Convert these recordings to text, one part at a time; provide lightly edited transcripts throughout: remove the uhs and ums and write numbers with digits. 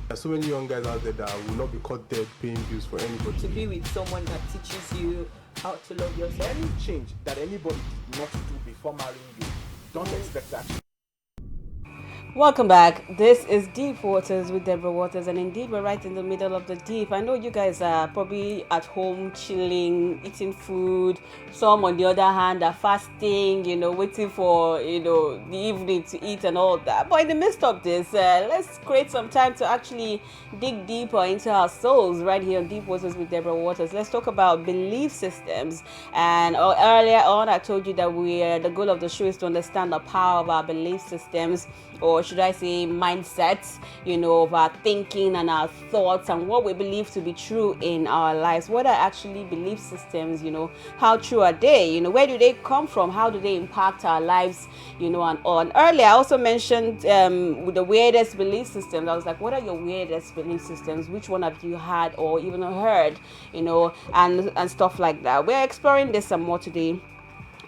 There's so many young guys out there that will not be caught dead paying bills for anybody. To be with someone that teaches you how to love yourself. Any change that anybody did not do before marrying you, don't expect that. Welcome back. This is Deep Waters with Deborah Waters, and indeed we're right in the middle of the deep. I know you guys are probably at home chilling, eating food. Some on the other hand are fasting, waiting for, the evening to eat and all that. But in the midst of this, let's create some time to actually dig deeper into our souls right here on Deep Waters with Deborah Waters. Let's talk about belief systems. And earlier on, I told you that the goal of the show is to understand the power of our belief systems, or should I say mindsets, of our thinking and our thoughts and what we believe to be true in our lives. What are actually belief systems, how true are they, where do they come from, how do they impact our lives, and on. Earlier, I also mentioned the weirdest belief systems. I was like, what are your weirdest belief systems? Which one have you had or even heard, and stuff like that. We're exploring this some more today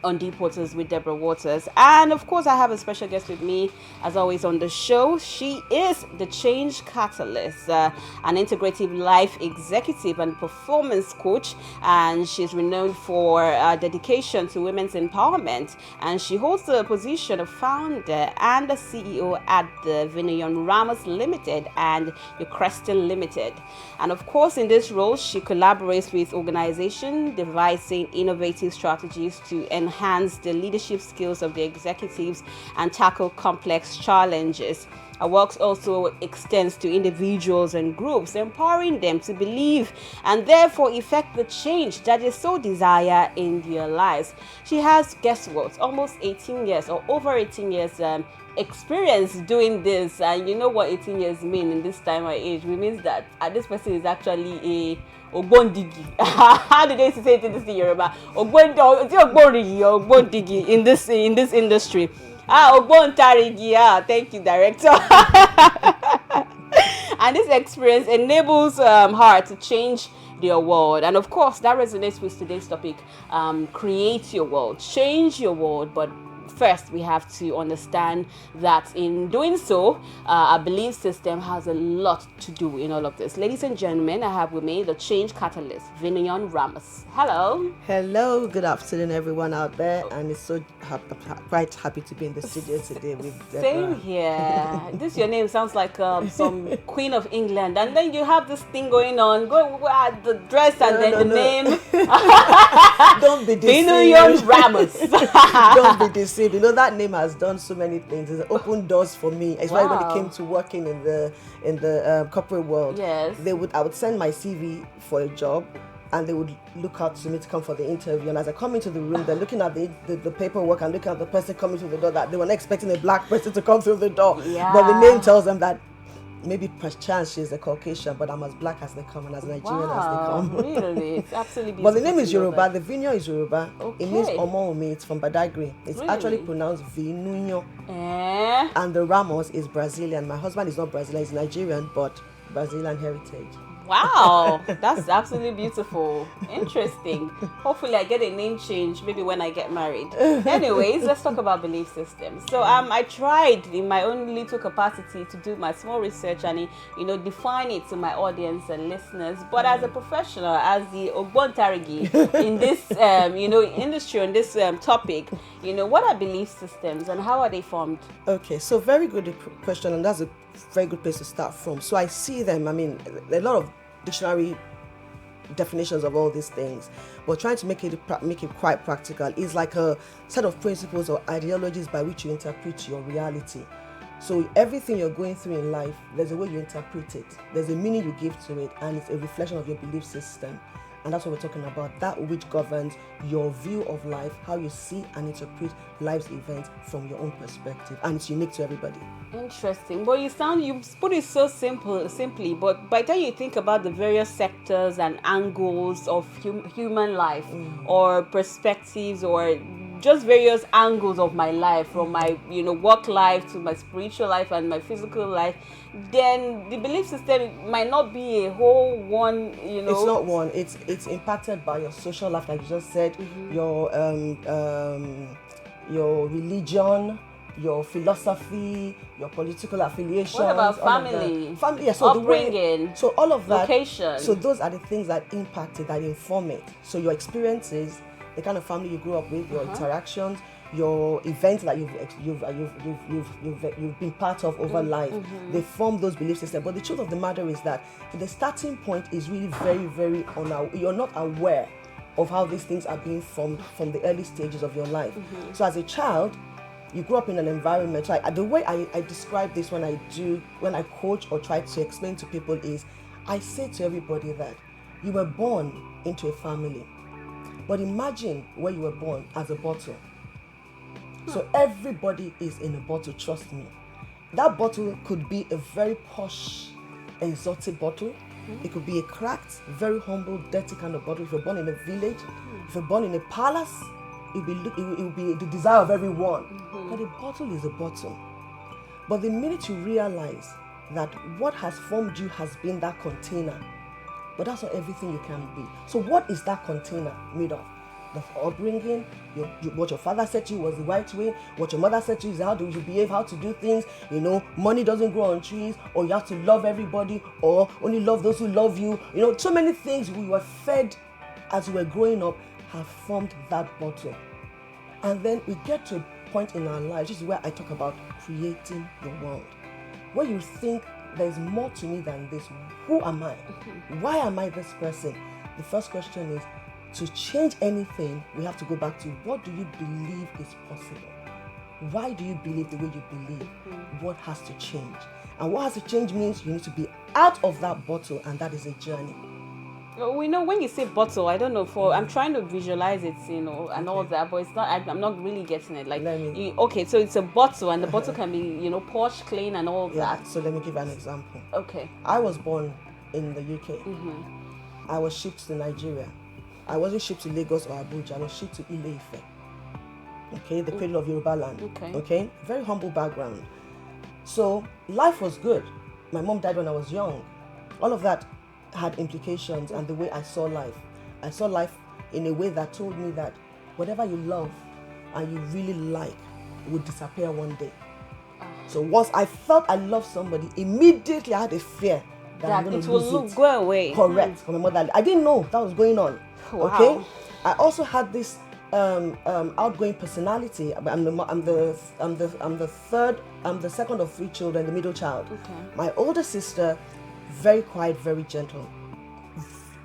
on Deep Waters with Deborah Waters. And of course, I have a special guest with me, as always, on the show. She is the Change Catalyst, an integrative life executive and performance coach, and she's renowned for dedication to women's empowerment. And she holds the position of founder and the CEO at the Vinayon Ramos Limited and the Creston Limited. And of course, in this role, she collaborates with organizations devising innovative strategies to enhance the leadership skills of the executives and tackle complex challenges. Her work also extends to individuals and groups, empowering them to believe and therefore effect the change that they so desire in their lives. She has, guess what, almost 18 years or over 18 years experience doing this. And you know what 18 years mean in this time or age? It means that this person is actually a Ogbondigi. How do they say it in this Yoruba? Ogbondigi in this industry. Ogbontarigi. Thank you, director. And this experience enables her to change their world. And of course, that resonates with today's topic. Create your world, change your world, but first, we have to understand that in doing so, our belief system has a lot to do in all of this. Ladies and gentlemen, I have with me the Change Catalyst, Vinayon Ramos. Hello. Hello. Good afternoon, everyone out there. And it's so quite happy to be in the studio today with Deborah. Same here. Your name sounds like some Queen of England. And then you have this thing going on. The dress and the name. Don't be deceived. Vinayon Ramos. Don't be deceived. That name has done so many things. It's opened doors for me. Especially when it came to working in the corporate world. Yes. I would send my CV for a job, and they would look out to me to come for the interview. And as I come into the room, they're looking at the paperwork and looking at the person coming through the door, that they were not expecting a black person to come through the door. Yeah. But the name tells them that maybe perchance she's a Caucasian, but I'm as black as they come and as Nigerian as they come. Really? It's absolutely beautiful. But the name is Yoruba. The Vinyo is Yoruba. Okay. It means Omo-Ome. It's from Badagry. It's Really? actually pronounced Vinunyo. Eh? And the Ramos is Brazilian. My husband is not Brazilian, he's Nigerian, but Brazilian heritage. Wow, that's absolutely beautiful. Interesting. Hopefully I get a name change maybe when I get married. Anyways, let's talk about belief systems. So I tried in my own little capacity to do my small research and define it to my audience and listeners. But as a professional, as the Ogbontarigi in this industry on this topic, what are belief systems and how are they formed? Okay, so very good question, and that's a very good place to start from. So I see them, a lot of dictionary definitions of all these things, but trying to make it quite practical is like a set of principles or ideologies by which you interpret your reality. So everything you're going through in life, there's a way you interpret it, there's a meaning you give to it, and it's a reflection of your belief system. And that's what we're talking about, that which governs your view of life, how you see and interpret life's events from your own perspective. And it's unique to everybody. Interesting. But you put it so simply, but by the time you think about the various sectors and angles of human life or perspectives or just various angles of my life, from my work life to my spiritual life and my physical life, then the belief system might not be a whole one. It's not one. It's impacted by your social life, like you just said, your religion, your philosophy, your political affiliations. What about all of that. family? Family, yeah. So the way, Upbringing, so all of that. location. So those are the things that impacted, that inform it. So your experiences, the kind of family you grew up with, your interactions, your events that you've been part of over life, they form those belief systems. But the truth of the matter is that the starting point is really very, very you're not aware of how these things are being formed from the early stages of your life. So as a child, you grew up in an environment. Like the way I describe this when I coach or try to explain to people is, I say to everybody that you were born into a family, but imagine where you were born as a bottle. So everybody is in a bottle, trust me. That bottle could be a very posh, exotic bottle. It could be a cracked, very humble, dirty kind of bottle. If you're born in a village, if you're born in a palace, it will be the desire of everyone. But a bottle is a bottle. But the minute you realize that what has formed you has been that container, but that's not everything you can be. So what is that container made of? The upbringing, what your father said to you was the right way, what your mother said to you is how do you behave, how to do things. Money doesn't grow on trees, or you have to love everybody, or only love those who love you. So many things we were fed as we were growing up have formed that bottle. And then we get to a point in our lives, this is where I talk about creating the world. Where you think there's more to me than this. Who am I? Why am I this person? The first question is, to change anything, we have to go back to, what do you believe is possible? Why do you believe the way you believe? What has to change? And what has to change means you need to be out of that bottle, and that is a journey. We know when you say bottle, I don't know, I'm trying to visualize it, and all that, but it's not, I'm not really getting it. Like, so it's a bottle, and the bottle can be, posh, clean, and all that. So let me give an example. Okay. I was born in the UK. I was shipped to Nigeria. I wasn't shipped to Lagos or Abuja. I was shipped to Ile-Ife. Okay, the cradle of Yoruba land. Okay, very humble background. So life was good. My mom died when I was young. All of that had implications, and the way I saw life in a way that told me that whatever you love and you really like would disappear one day. So once I felt I loved somebody, immediately I had a fear that I'm going to lose it. Go away. Correct. From my mother, I didn't know that was going on. Wow. Okay. I also had this outgoing personality. I'm the second of three children, the middle child. Okay. My older sister, very quiet, very gentle.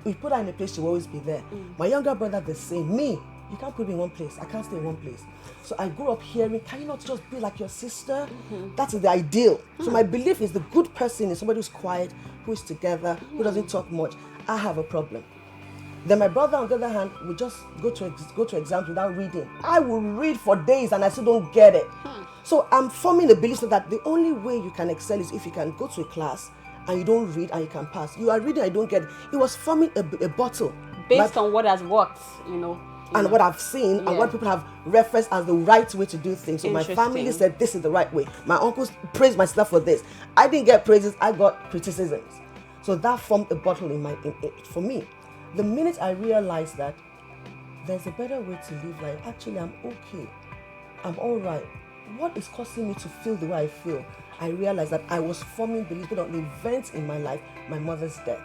We put her in a place, she will always be there. My younger brother, the same. Me, you can't put me in one place. I can't stay in one place. So I grew up hearing, can you not just be like your sister? That's the ideal. So my belief is the good person is somebody who's quiet, who is together, who doesn't talk much. I have a problem. Then my brother, on the other hand, would just go to exams without reading. I will read for days and I still don't get it. So I'm forming a belief that the only way you can excel is if you can go to a class and you don't read and you can pass. You are reading and you don't get it. It was forming a bottle. Based on what has worked, and what I've seen and what people have referenced as the right way to do things. So my family said this is the right way. My uncles praised my stuff for this. I didn't get praises, I got criticisms. So that formed a bottle for me. The minute I realized that there's a better way to live life, actually I'm okay, I'm all right. What is causing me to feel the way I feel? I realized that I was forming beliefs on the events in my life, my mother's death.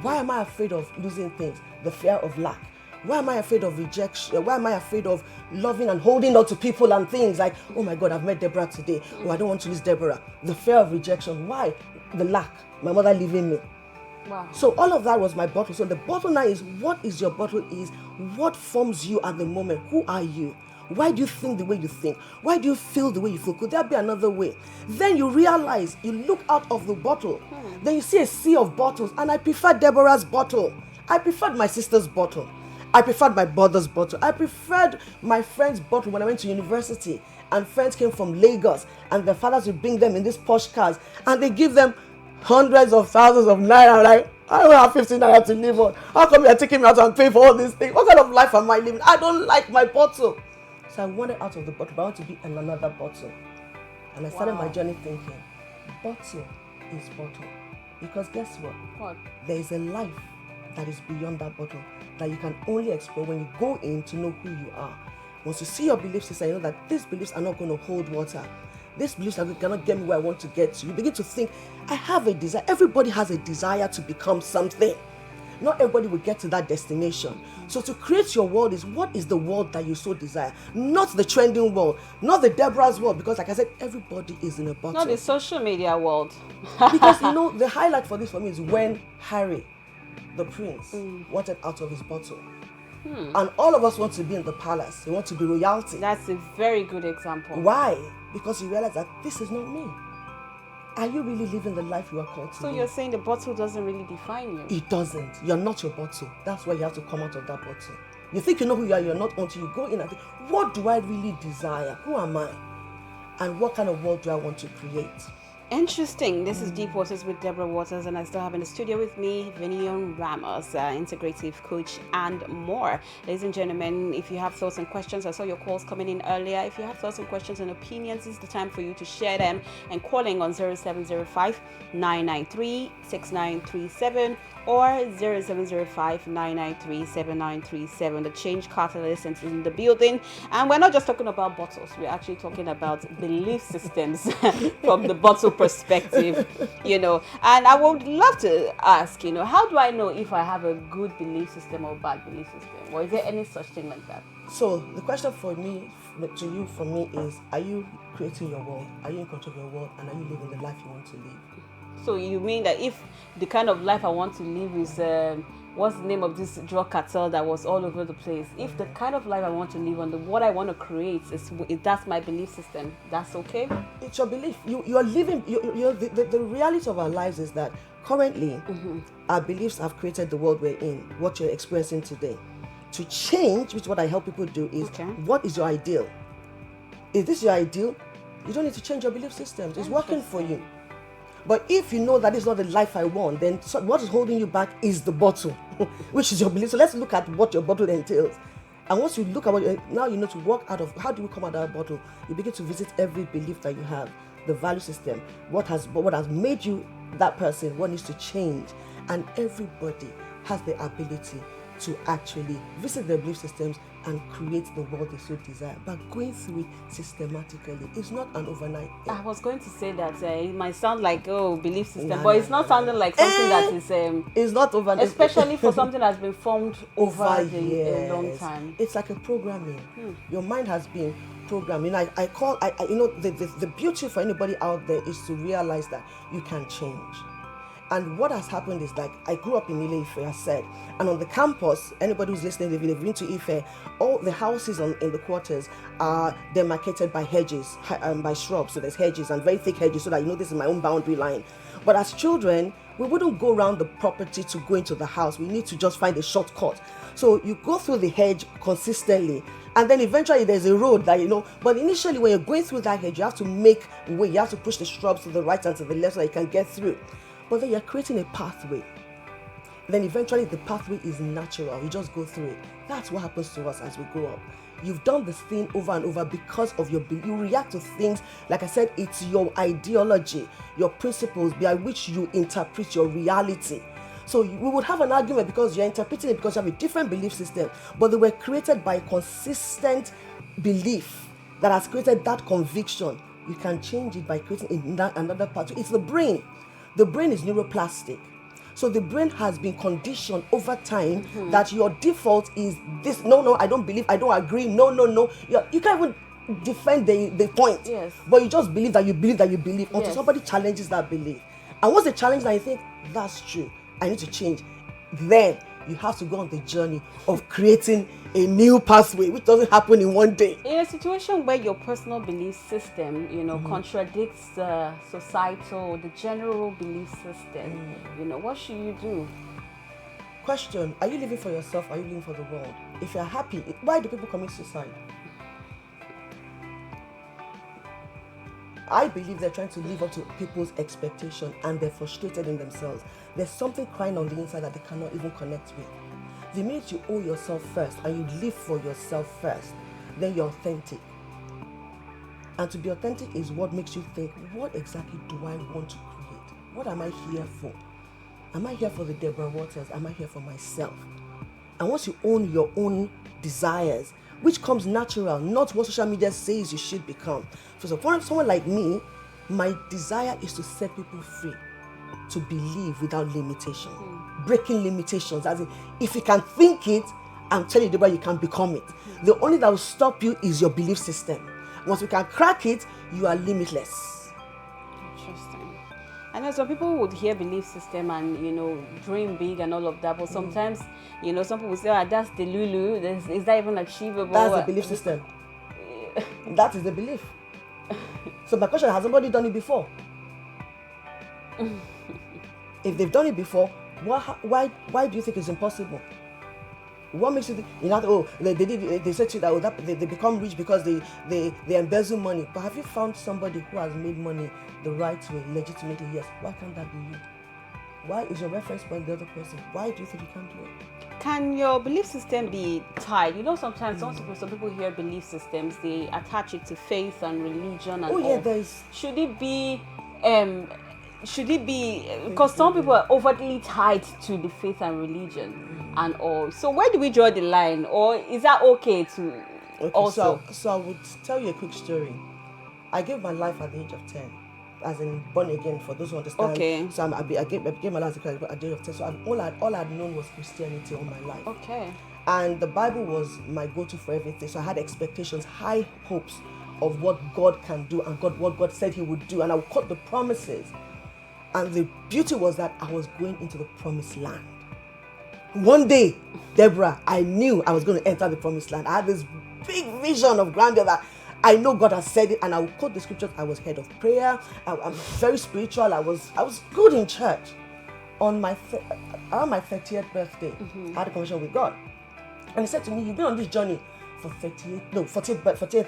Why am I afraid of losing things? The fear of lack. Why am I afraid of rejection? Why am I afraid of loving and holding on to people and things like, oh my God, I've met Deborah today. Oh, I don't want to lose Deborah. The fear of rejection. Why? The lack. My mother leaving me. Wow. So all of that was my bottle. So the bottle now is, what is your bottle is what forms you at the moment. Who are you? Why do you think the way you think? Why do you feel the way you feel? Could there be another way? Then you realize, you look out of the bottle. Then you see a sea of bottles. And I preferred Deborah's bottle. I preferred my sister's bottle. I preferred my brother's bottle. I preferred my friend's bottle when I went to university. And friends came from Lagos. And their fathers would bring them in these posh cars. And they give them hundreds of thousands of naira. I'm like, I don't have 15 naira to live on. How come you're taking me out and paying for all these things? What kind of life am I living? I don't like my bottle. So I wanted out of the bottle, but I want to be in another bottle. And I started my journey thinking, bottle is bottle. Because guess what? What? There is a life that is beyond that bottle that you can only explore when you go in to know who you are. Once you see your belief system, you know that these beliefs are not going to hold water. These beliefs are cannot get me where I want to get to. You begin to think, I have a desire. Everybody has a desire to become something. Not everybody will get to that destination. So to create your world is, what is the world that you so desire? Not the trending world, not the Deborah's world, because like I said, everybody is in a bottle. Not the social media world. Because the highlight for this for me is when Harry, the prince, wanted out of his bottle. And all of us want to be in the palace. We want to be royalty. That's a very good example. Why? Because you realize that this is not me. Are you really living the life you are called to So live? you're saying the bottle doesn't really define you? It doesn't. You're not your bottle. That's why you have to come out of that bottle. You think you know who you are, you're not, until you go in and think, what do I really desire? Who am I? And what kind of world do I want to create? Interesting. This is Deep Waters with Deborah Waters, and I still have in the studio with me Vinion Ramos, integrative coach, and more. Ladies and gentlemen, if you have thoughts and questions, I saw your calls coming in earlier. If you have thoughts and questions and opinions, this is the time for you to share them, and calling on 0705 993 6937 or 0705 993 7937. The change catalyst is in the building, and we're not just talking about bottles, we're actually talking about belief systems from the bottle perspective, and I would love to ask, how do I know if I have a good belief system or bad belief system, or is there any such thing like that? So the question for me, to you, from me is, are you creating your world? Are you in control of your world? And are you living the life you want to live? So you mean that if the kind of life I want to live is, what's the name of this drug cartel that was all over the place? If the kind of life I want to live and what I want to create if that's my belief system, that's okay? It's your belief. You're living. The reality of our lives is that currently, our beliefs have created the world we're in. What you're experiencing today. To change, which is what I help people do, is what is your ideal? Is this your ideal? You don't need to change your belief systems. It's working for you. But if you know that it's not the life I want, then what is holding you back is the bottle, which is your belief. So let's look at what your bottle entails. And once you look at now you know to walk out of, how do you come out of that bottle? You begin to visit every belief that you have, the value system, what has made you that person, what needs to change. And everybody has the ability to actually visit their belief systems and create the world they so desire. But going through it systematically, it's not an overnight thing. I was going to say that it might sound like, belief system, but it's not sounding like something that is... it's not overnight. Especially for something that's been formed over a long time. It's like a programming. Your mind has been programmed. The beauty for anybody out there is to realize that you can change. And what has happened is, like, I grew up in Ile-Ife, I said, and on the campus, anybody who's listening, if they've been to Ife, all the houses in the quarters are demarcated by hedges, by shrubs. So there's hedges and very thick hedges, so that this is my own boundary line. But as children, we wouldn't go around the property to go into the house. We need to just find a shortcut. So you go through the hedge consistently, and then eventually there's a road that but initially when you're going through that hedge, you have to make way. You have to push the shrubs to the right and to the left so that you can get through. But then you're creating a pathway. Then eventually the pathway is natural. You just go through it. That's what happens to us as we grow up. You've done this thing over and over because of you react to things. Like I said, it's your ideology, your principles by which you interpret your reality. So we would have an argument because you're interpreting it because you have a different belief system. But they were created by consistent belief that has created that conviction. You can change it by creating another pathway. It's the brain. The brain is neuroplastic. So the brain has been conditioned over time that your default is this. No, I don't believe, I don't agree. No. You can't even defend the point. Yes. But you just believe that you believe until somebody challenges that belief. And once they challenge that, you think, that's true, I need to change. Then you have to go on the journey of creating a new pathway, which doesn't happen in one day. In a situation where your personal belief system, contradicts the societal, the general belief system, what should you do? Question, are you living for yourself? Are you living for the world? If you're happy, why do people commit suicide? I believe they're trying to live up to people's expectation and they're frustrated in themselves. There's something crying on the inside that they cannot even connect with. The minute you owe yourself first and you live for yourself first, then you're authentic. And to be authentic is what makes you think, what exactly do I want to create? What am I here for? Am I here for the Deborah Waters? Am I here for myself? And once you own your own desires, which comes natural, not what social media says you should become. So for someone like me, my desire is to set people free to believe without limitation, breaking limitations. As in, if you can think it, I'm telling you, Deborah, you can become it. The only that will stop you is your belief system. Once you can crack it, you are limitless. Interesting. I know some people would hear belief system and, dream big and all of that, but sometimes, some people say, that's the Lulu. Is that even achievable? That's the belief system. That is the belief. So my question, has somebody done it before? If they've done it before, why do you think it's impossible? What makes you think, they said to you that they become rich because they embezzle money. But have you found somebody who has made money the right way, legitimately? Yes. Why can't that be you? Why is your reference point the other person? Why do you think you can't do it? Can your belief system be tied? Sometimes some people hear belief systems, they attach it to faith and religion and all. There is. Should it be because some people are overtly tied to the faith and religion and all. So where do we draw the line, or is that okay to also? So I would tell you a quick story. I gave my life at the age of 10, as in born again, for those who understand. Okay. So I gave my life at the age of 10. So all I'd known was Christianity all my life. Okay. And the Bible was my go-to for everything. So I had expectations, high hopes of what God can do and what God said He would do, and I would quote the promises. And the beauty was that I was going into the promised land. One day, Deborah, I knew I was going to enter the promised land. I had this big vision of grandeur that I know God has said it, and I would quote the scriptures. I was head of prayer. I'm very spiritual. I was good in church. On around my 30th birthday, I had a conversation with God, and He said to me, "You've been on this journey for 40th birthday,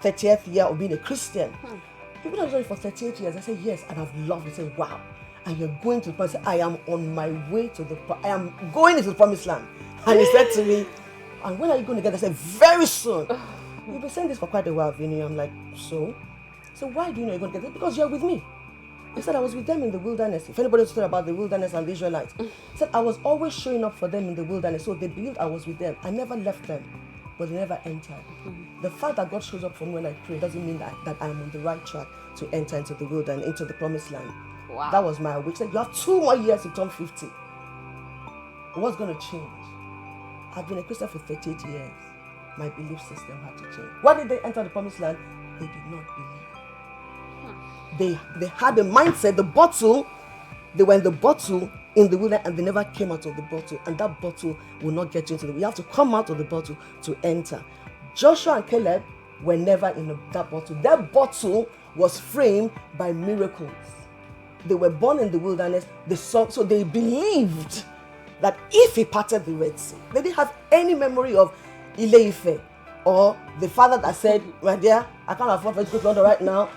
30th year of being a Christian." You've been on this journey for 38 years. I said, yes, and I've loved it. He said, wow. And you're going to the promised land. I am on my way I am going into the promised land. And He said to me, and when are you going to get there? I said, very soon. You've been saying this for quite a while, Vinny. I'm like, so why do you know you're going to get there? Because you're with me. He said, I was with them in the wilderness. If anybody thought about the wilderness and the Israelites, he said, I was always showing up for them in the wilderness. So they believed I was with them. I never left them, but they never entered. The fact that God shows up for me when I pray doesn't mean that I'm on the right track to enter into the wilderness, into the promised land. Wow. That was my wish. Said, you have 2 more years to turn 50. What's going to change? I've been a Christian for 38 years. My belief system had to change. Why did they enter the promised land? They did not believe. They had a mindset, they were in the bottle in the wilderness, and they never came out of the bottle. And that bottle will not get you into you have to come out of the bottle to enter. Joshua and Caleb were never in that bottle. That bottle was framed by miracles. They were born in the wilderness. So they believed that if He parted the Red Sea, they didn't have any memory of Ile-Ife or the father that said, my dear, I can't afford to go to London right now.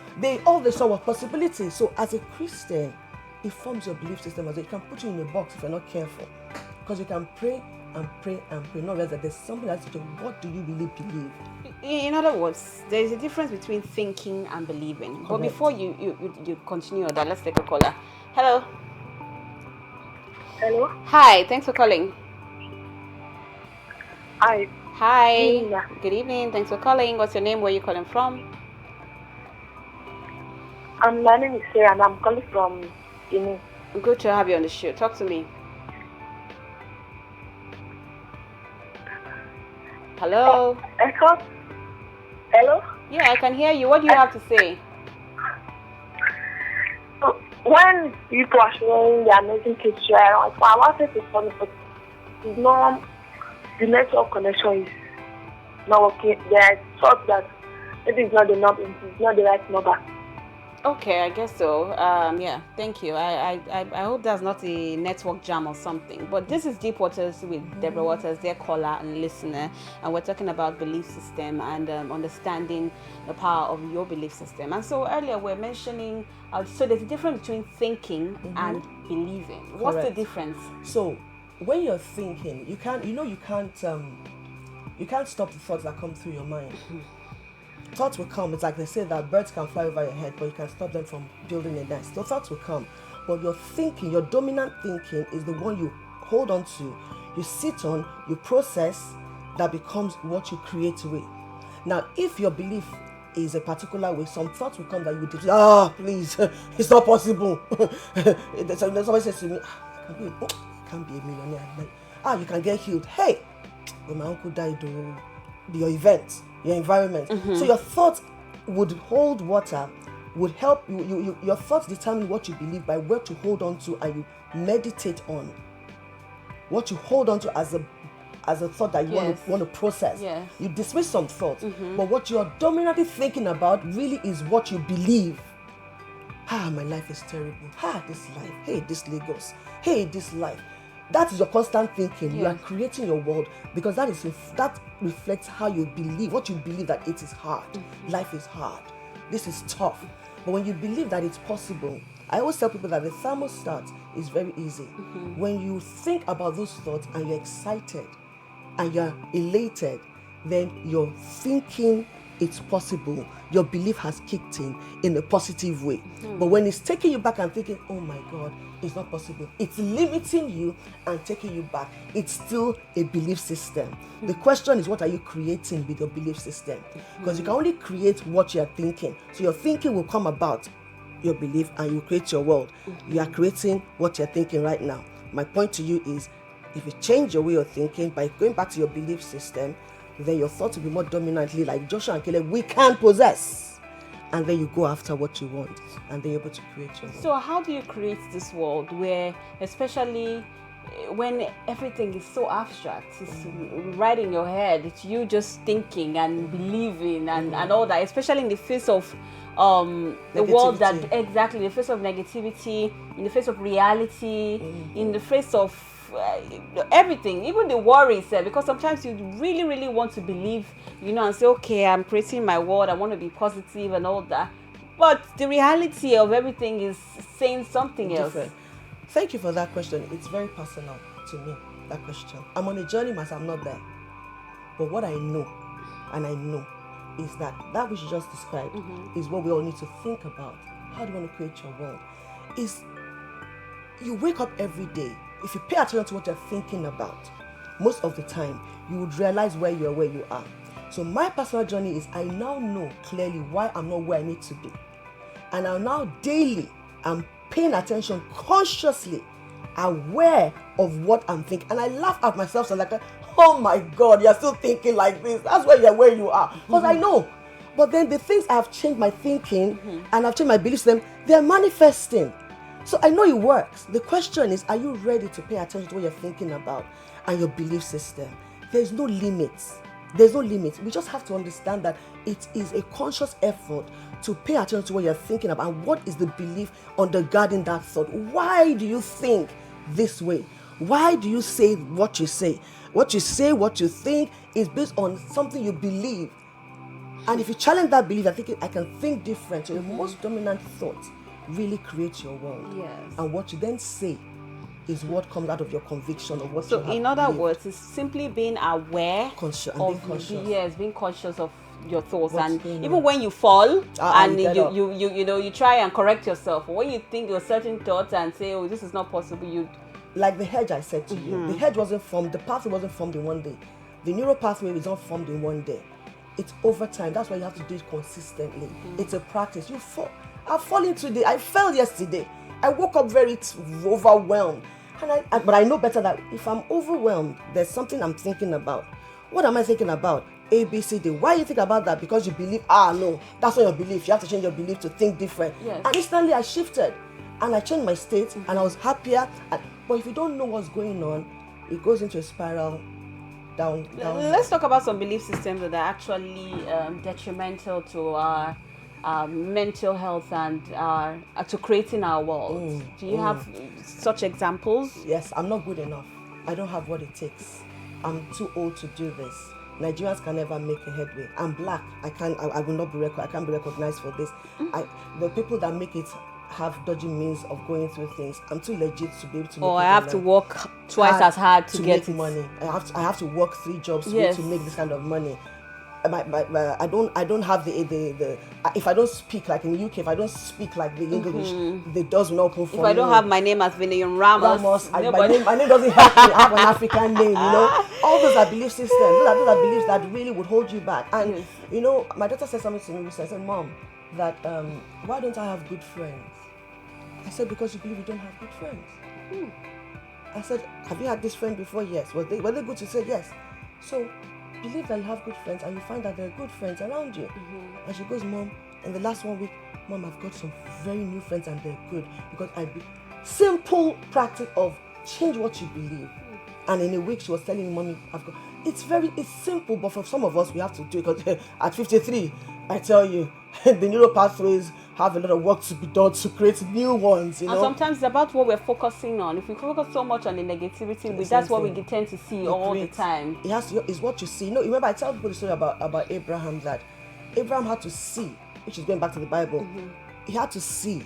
All they saw was possibility. So as a Christian, it forms your belief system as well. It can put you in a box if you're not careful. Because you can pray and pray and pray, not realize that there's something that's to do. What do you really believe? In other words, there is a difference between thinking and believing. Correct. But before you continue on that, let's take a caller. Hello. Hello. Hi, thanks for calling. Hi. Hi. Good evening. Thanks for calling. What's your name? Where are you calling from? My name is Sarah, and I'm calling from Guinea. Good to have you on the show. Talk to me. Hello. Echo. Hello. Yeah, I can hear you. What do you have to say? So, when people are showing the amazing picture, I wanted to follow, but the network connection is not working. There are thoughts that maybe it's not the right number. Okay, I guess so. Yeah, thank you. I hope that's not a network jam or something. But this is Deep Waters with Deborah Waters, their caller and listener, and we're talking about belief system and understanding the power of your belief system. And so earlier we're mentioning, so there's a difference between thinking and believing. What's Correct. the difference? So when you're thinking, you can't stop the thoughts that come through your mind. Thoughts will come. It's like they say that birds can fly over your head, but you can stop them from building a nest. So thoughts will come. But your thinking, your dominant thinking, is the one you hold on to, you sit on, you process, that becomes what you create with. Now, if your belief is a particular way, some thoughts will come that you would please, it's not possible. Somebody says to me, you can't be a millionaire. Like, you can get healed. Hey, when my uncle died, your event, your environment. So your thoughts would hold water, would help you. Your thoughts determine what you believe by what you hold on to and you meditate on. What you hold on to as a thought that you want to process. Yes. You dismiss some thoughts, but what you're dominantly thinking about really is what you believe. My life is terrible. This life. Hey, this Lagos. Hey, this life. That is your constant thinking. You are creating your world because that reflects how you believe, what you believe that it is hard. Life is hard. This is tough. But when you believe that it's possible, I always tell people that the thermostat is very easy. When you think about those thoughts and you're excited and you're elated, then you're thinking it's possible. Your belief has kicked in a positive way. But when it's taking you back and thinking, oh my God, it's not possible, it's limiting you and taking you back, it's still a belief system. The question is, what are you creating with your belief system? Because you can only create what you're thinking. So your thinking will come about your belief and you create your world. You are creating what you're thinking right now. My point to you is, if you change your way of thinking by going back to your belief system, then your thoughts will be more dominantly like Joshua and Caleb, we can possess. And then you go after what you want and then you're able to create your world. So how do you create this world where, especially when everything is so abstract, it's right in your head, it's you just thinking and believing and all that, especially in the face of the world that, exactly, in the face of negativity, in the face of reality, in the face of everything, even the worries, because sometimes you really, really want to believe, and say, okay, I'm creating my world, I want to be positive and all that. But the reality of everything is saying something else. Thank you for that question. It's very personal to me, that question. I'm on a journey, but I'm not there. But what I know, is that which you just described is what we all need to think about. How do you want to create your world? Is you wake up every day. If you pay attention to what you're thinking about, most of the time, you would realize where you are. So my personal journey is, I now know clearly why I'm not where I need to be. And I now daily, I'm paying attention consciously, aware of what I'm thinking. And I laugh at myself, so like, oh my God, you're still thinking like this. That's where you are. Because I know. But then the things I've changed my thinking and I've changed my belief system, they're manifesting. So I know it works. The question is, are you ready to pay attention to what you're thinking about and your belief system? There's no limits. There's no limits. We just have to understand that it is a conscious effort to pay attention to what you're thinking about and what is the belief undergirding that thought. Why do you think this way? Why do you say what you say? What you say, what you think is based on something you believe. And if you challenge that belief, I can think different. So the most dominant thought really creates your world. Yes. And what you then say is what comes out of your conviction of what you have. So in other believed. words, it's simply being aware being conscious of your thoughts. What's and going even on? when you fall and you you try and correct yourself, when you think of certain thoughts and say, oh, this is not possible, you like the hedge I said to you, the hedge wasn't formed, the pathway wasn't formed in one day. The neural pathway is not formed in one day. It's over time. That's why you have to do it consistently. It's a practice. You fall. I've fallen today. I fell yesterday. I woke up very overwhelmed. But I know better that if I'm overwhelmed, there's something I'm thinking about. What am I thinking about? A, B, C, D. Why you think about that? Because you believe, no, that's not your belief. You have to change your belief to think different. Yes. And instantly I shifted. And I changed my state and I was happier. But if you don't know what's going on, it goes into a spiral down. Let's talk about some belief systems that are actually detrimental to our mental health and to creating our world. Do you have such examples? Yes, I'm not good enough. I don't have what it takes. I'm too old to do this. Nigerians can never make a headway. I'm black. I will not be recognized. I can't be recognized for this. The people that make it have dodgy means of going through things. I'm too legit to be able to make I have to work twice as hard to get make money. I have to work 3 jobs to make this kind of money. I don't have the if I don't speak like in the UK, if I don't speak like the English, the doors will not open for me. If I don't have my name as Vinayan Ramos, my name doesn't have to have an African name, all those are belief systems. Those are beliefs that really would hold you back. And my daughter said something to me recently. I said, Mom, that why don't I have good friends? I said, because you believe you don't have good friends. I said, have you had this friend before? Yes. Were they good? She said yes. So believe that you have good friends, and you find that there are good friends around you. And she goes, Mom, in the last 1 week, Mom, I've got some very new friends and they're good because simple practice of change what you believe. And in a week she was telling me, Mommy, it's simple, but for some of us we have to do it because at 53, I tell you, the neural pathways have a lot of work to be done to create new ones, And sometimes it's about what we're focusing on. If we focus so much on the negativity, that's what we tend to see all the time. It's what you see. Remember I tell people the story about Abraham, that Abraham had to see, which is going back to the Bible. He had to see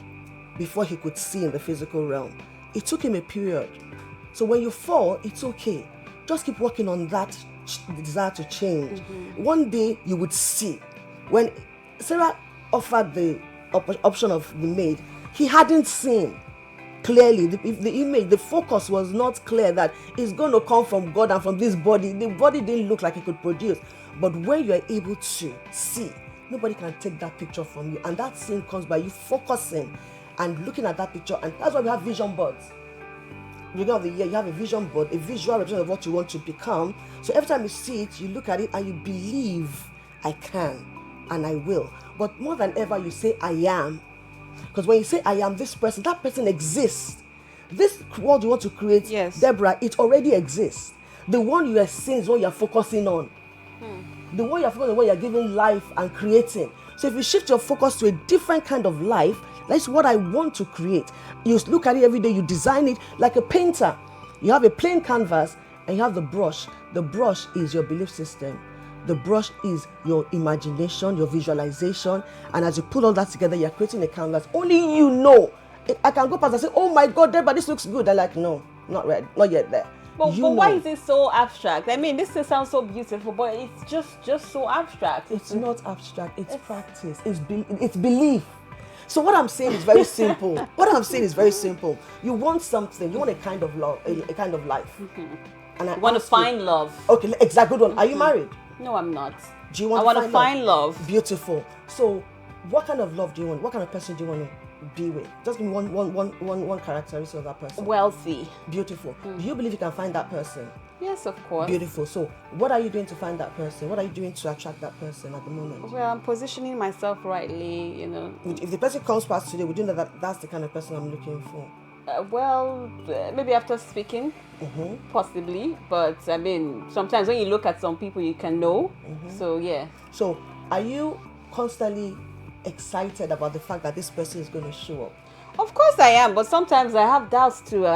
before he could see in the physical realm. It took him a period. So when you fall, it's okay. Just keep working on that desire to change. One day you would see. When Sarah offered the option of the maid, he hadn't seen clearly the image. The focus was not clear that it's going to come from God and from this body. The body didn't look like it could produce. But when you are able to see, nobody can take that picture from you. And that seeing comes by you focusing and looking at that picture. And that's why we have vision boards. Beginning of the year, you have a vision board, a visual representation of what you want to become. So every time you see it, you look at it and you believe, I can and I will. But more than ever, you say, I am. Because when you say, I am this person, that person exists. This world you want to create, yes, Deborah, it already exists. The one you are seeing is what you are focusing on. The one you are focusing on, what you are giving life and creating. So if you shift your focus to a different kind of life, that's what I want to create. You look at it every day, you design it like a painter. You have a plain canvas and you have the brush. The brush is your belief system. The brush is your imagination, your visualization. And as you put all that together, you're creating a canvas. Only you know. I can go past and say, oh my God, Deborah, this looks good. They're like, no, not yet there. But why is it so abstract? I mean, this still sounds so beautiful, but it's just so abstract. It's not abstract. It's practice. It's belief. So what I'm saying is very simple. You want something. You want a kind of love, a kind of life. And I want to find love. Okay, exactly. Good one. Are you married? No, I'm not. Do you want? I want to find love. Beautiful. So, what kind of love do you want? What kind of person do you want to be with? Just give me one characteristic of that person. Wealthy. Beautiful. Do you believe you can find that person? Yes, of course. Beautiful. So, what are you doing to find that person? What are you doing to attract that person at the moment? Well, I'm positioning myself rightly, If the person comes past today, would you know that that's the kind of person I'm looking for? Maybe after speaking, possibly. But I mean, sometimes when you look at some people, you can know. So, yeah. So, are you constantly excited about the fact that this person is going to show up? Of course I am, but sometimes I have doubts too,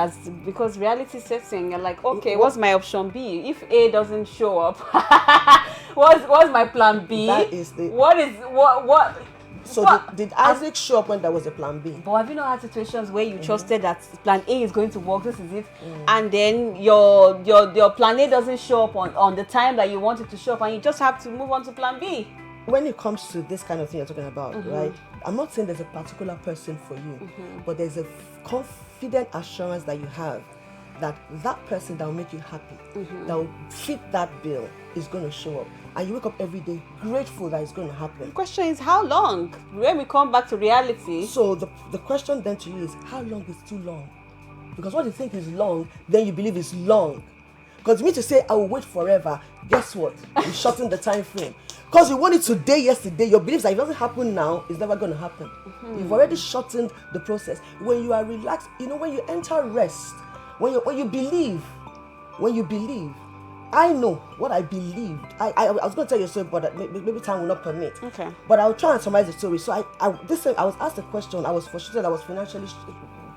because reality sets in. You're like, okay, what's my option B? If A doesn't show up, what's my plan B? That is the... What? So did Isaac show up when there was a plan B? But have you not had situations where you trusted that plan A is going to work, this is it, and then your plan A doesn't show up on the time that you want it to show up, and you just have to move on to plan B? When it comes to this kind of thing you're talking about, right? I'm not saying there's a particular person for you, but there's a confident assurance that you have that person that will make you happy, that will fit that bill, is going to show up. And you wake up every day grateful that it's going to happen. The question is, how long? When we come back to reality. So the question then to you is, how long is too long? Because what you think is long, then you believe is long. Because you mean to say, I will wait forever, guess what? You shorten the time frame. Because you want it today, yesterday, your belief that if it doesn't happen now, it's never going to happen. You've already shortened the process. When you are relaxed, when you enter rest, when you believe, I know what I believed. I was going to tell you a story, but maybe time will not permit. Okay. But I'll try and summarize the story. So this time I was asked a question. I was frustrated. I was financially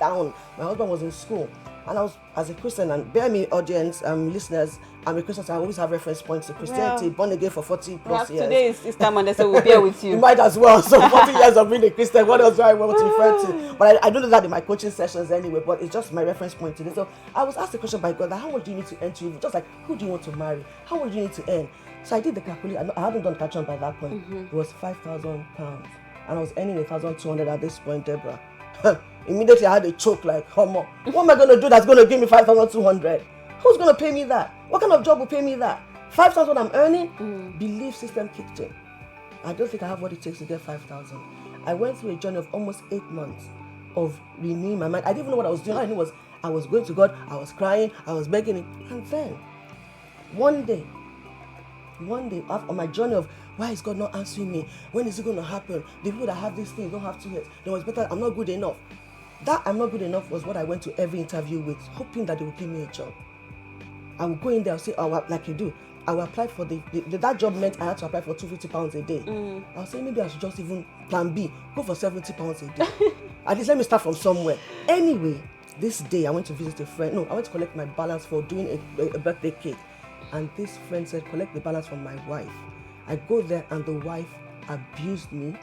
down. My husband was in school. And I was, as a Christian, and bear me audience, listeners, I'm a Christian, so I always have reference points to Christianity, born again for 40 plus years. Today is Easter Monday, so we'll bear with you. You might as well. So 40 years of being a Christian, what else do I want to refer to? But I don't know that in my coaching sessions anyway, but it's just my reference point today. So I was asked a question by God, that how much do you need to earn to live? Just like, who do you want to marry? How much do you need to earn? So I did the calculation. I hadn't done calculation by that point. It was £5,000, and I was earning 1,200 at this point, Deborah. Immediately I had a choke like, what am I going to do that's going to give me 5,200? Who's going to pay me that? What kind of job will pay me that? 5,000 I'm earning? Belief system kicked in. I don't think I have what it takes to get 5,000. I went through a journey of almost 8 months of renewing my mind. I didn't even know what I was doing. All I knew was I was going to God, I was crying, I was begging him. And then, one day, on my journey of why is God not answering me? When is it going to happen? The people that have this thing don't have 2 years. Then it's better, I'm not good enough. That I'm not good enough was what I went to every interview with, hoping that they would give me a job. I would go in there and say, like you do, I will apply for that job meant I had to apply for £250 a day. I'll say maybe I should just even plan B, go for £70 a day. At least let me start from somewhere. Anyway, this day I went to visit a friend. No, I went to collect my balance for doing a birthday cake. And this friend said, collect the balance from my wife. I go there and the wife abused me,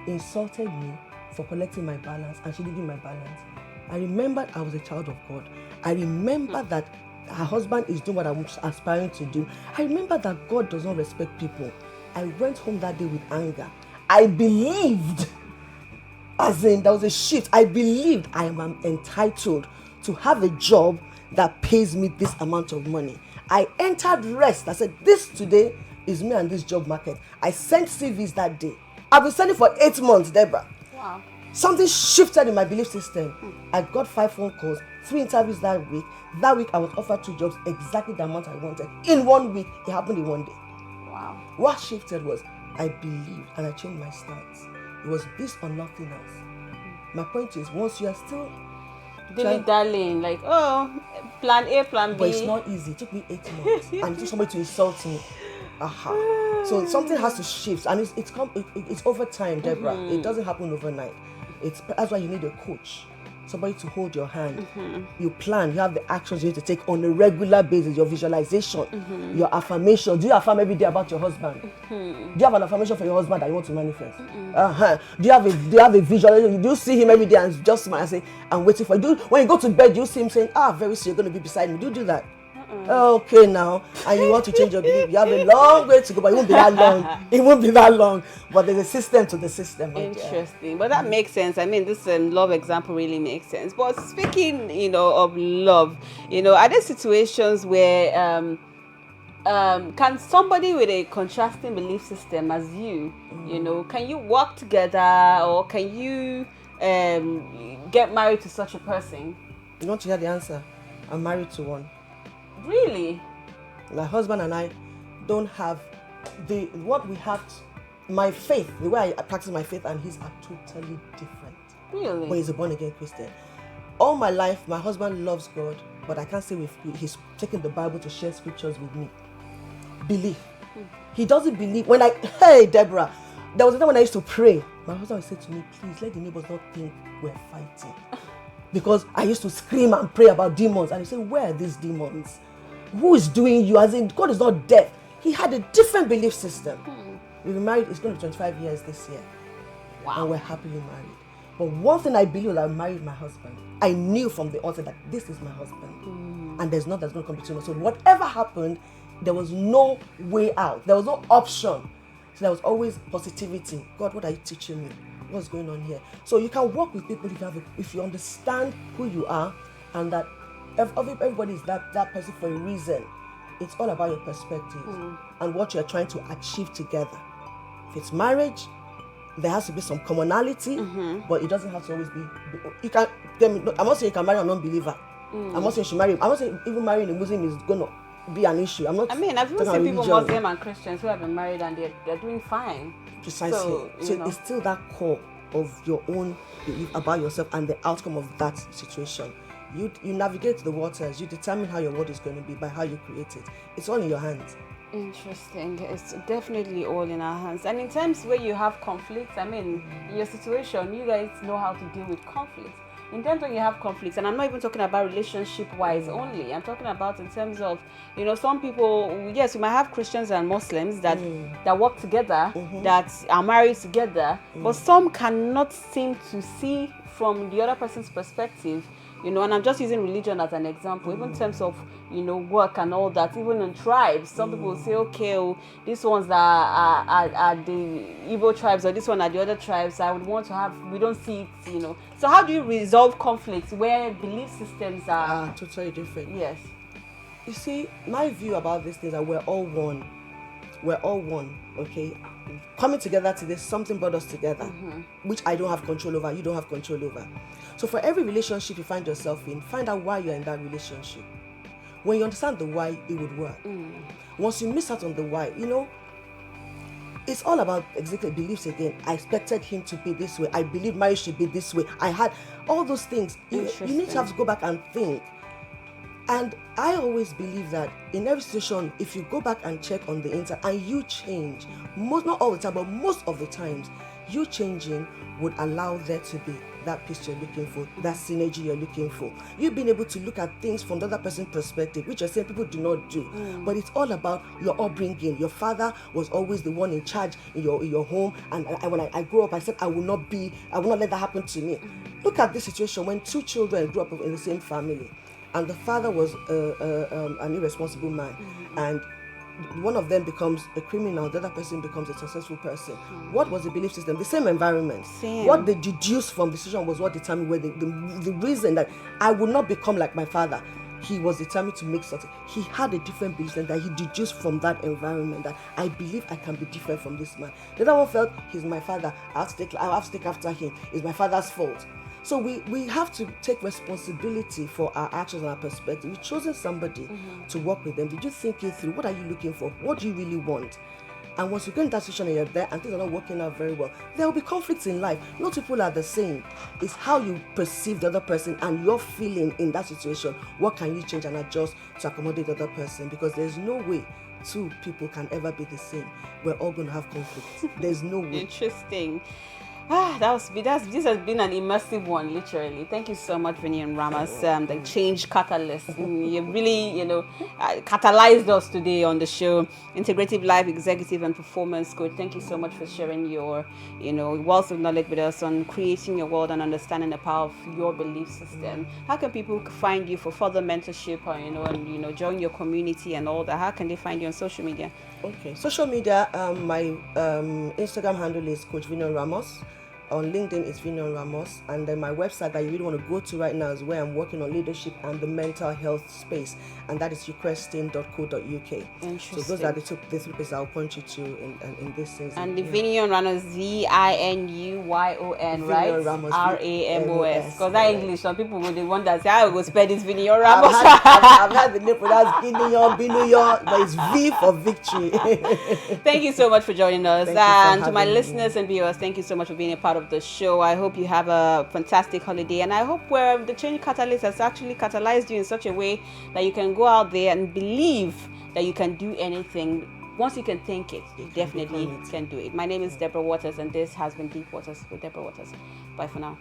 insulted me for collecting my balance, and she didn't give my balance. I remembered I was a child of God. I remember that her husband is doing what I'm aspiring to do. I remember that God does not respect people. I went home that day with anger. I believed, as in there was a shift. I believed I am entitled to have a job that pays me this amount of money. I entered rest. I said, this today is me and this job market. I sent CVs that day. I've been sending for 8 months, Deborah. Wow. Something shifted in my belief system. I got 5 phone calls, 3 interviews that week. That week, I was offered 2 jobs, exactly the amount I wanted. In 1 week, it happened in 1 day. Wow. What shifted was I believed and I changed my stance. It was this or nothing else. My point is, once you are still dilly-dallying, like, plan A, plan B. But it's not easy. It took me 8 months. And it took somebody to insult me. So something has to shift. And it's over time, Deborah. It doesn't happen overnight. That's why you need a coach. Somebody to hold your hand. You plan, you have the actions you need to take on a regular basis, your visualization, your affirmation. Do you affirm every day about your husband? Do you have an affirmation for your husband that you want to manifest? Do you have a visualization? Do you see him every day and just smile and say, I'm waiting for you? When you go to bed, do you see him saying, very soon you're going to be beside me? Do you do that? Okay, now, and you want to change your belief. You have a long way to go, but it won't be that long. It won't be that long. But there's a system to the system. Interesting. But that makes sense. I mean, this love example really makes sense. But speaking, of love, are there situations where can somebody with a contrasting belief system as you, can you work together, or can you get married to such a person? You want to hear the answer? I'm married to one. Really? My husband and I don't have what we have. My faith, the way I practice my faith and his are totally different. Really? But he's a born-again Christian. All my life, my husband loves God, but I can't say he's taken the Bible to share scriptures with me. Belief. He doesn't believe. Hey, Deborah, there was a time when I used to pray. My husband would say to me, please let the neighbors not think we're fighting. Because I used to scream and pray about demons. And he said, where are these demons? Who is doing you? As in, God is not deaf. He had a different belief system. We've been married, it's going to be 25 years this year. Wow. And we're happily married. But one thing I believe, I married my husband. I knew from the onset that this is my husband. And there's nothing that's going to come between us. So whatever happened, there was no way out. There was no option. So there was always positivity. God, what are you teaching me? What's going on here? So you can work with people if you understand who you are, and that everybody is that person for a reason. It's all about your perspective and what you're trying to achieve together. If it's marriage, there has to be some commonality, but it doesn't have to always be. You can. I'm not saying you can marry a non-believer. I'm not saying you should marry. I'm not saying even marrying a Muslim is going to be an issue. I'm not. I mean, I've even seen people, Muslim and Christians, who have been married and they're doing fine. Precisely. So it's still that core of your own belief about yourself and the outcome of that situation. You navigate the waters. You determine how your world is going to be by how you create it. It's all in your hands. Interesting. It's definitely all in our hands. And in terms where you have conflicts, I mean, in your situation, you guys know how to deal with conflicts. In terms when you have conflicts, and I'm not even talking about relationship-wise only. I'm talking about in terms of, some people, yes, you might have Christians and Muslims that work together, that are married together, but some cannot seem to see from the other person's perspective and I'm just using religion as an example, even in terms of, work and all that, even in tribes, some people will say, okay, oh, these ones are the Igbo tribes, or this one are the other tribes. I would want to have, we don't see it, So how do you resolve conflicts where belief systems are totally different? Yes. You see, my view about these things are we're all one. We're all one, okay? Coming together to this, something brought us together, which I don't have control over, you don't have control over. So for every relationship you find yourself in, find out why you're in that relationship. When you understand the why, it would work. Once you miss out on the why, it's all about exactly beliefs again. I expected him to be this way. I believe marriage should be this way. I had all those things. You need to have to go back and think. And I always believe that in every situation, if you go back and check on the inside and you change, not all the time, but most of the times, you changing would allow there to be that peace you're looking for, that synergy you're looking for. You being able to look at things from the other person's perspective, which you're saying people do not do. But it's all about your upbringing. Your father was always the one in charge in your home. And when I grew up, I said, I will not let that happen to me. Look at this situation when two children grew up in the same family. And the father was an irresponsible man, and one of them becomes a criminal, the other person becomes a successful person. What was the belief system? The same environment. What they deduced from the decision was what determined where the reason that I would not become like my father. He was determined to make something. He had a different belief system that he deduced from that environment, that I believe I can be different from this man. The other one felt, he's my father, I have to take after him. It's my father's fault. So we have to take responsibility for our actions and our perspective. We've chosen somebody to work with them. Did you think it through? What are you looking for? What do you really want? And once you get in that situation and you're there and things are not working out very well, there will be conflicts in life. Not people are the same. It's how you perceive the other person and your feeling in that situation. What can you change and adjust to accommodate the other person? Because there's no way two people can ever be the same. We're all going to have conflicts. There's no way. Interesting. This has been an immersive one, literally. Thank you so much, Vinny and Ramos, the change catalyst. You really, catalyzed us today on the show. Integrative life executive and performance coach. Thank you so much for sharing your, wealth of knowledge with us on creating your world and understanding the power of your belief system. How can people find you for further mentorship, or and join your community and all that? How can they find you on social media? Okay, social media. My Instagram handle is Coach Vinny Ramos. On LinkedIn, it's Vinny Ramos. And then my website that you really want to go to right now is where I'm working on leadership and the mental health space. And that is ukraestin.co.uk. So those are the three places I'll point you to in this season. And the Vinny Ramos, Vinuyon, right? Ramos, Ramos. Because that English, some people would wonder, say, I will spell this Vinny Ramos. I've had the name pronounced Binuyon, but it's V for victory. Thank you so much for joining us. And to my listeners and viewers, thank you so much for being a part of the show. I hope you have a fantastic holiday, and I hope where the change catalyst has actually catalyzed you in such a way that you can go out there and believe that you can do anything. Once you can think it, you definitely can do it. My name is Deborah Waters, and this has been Deep Waters with Deborah Waters. Bye for now.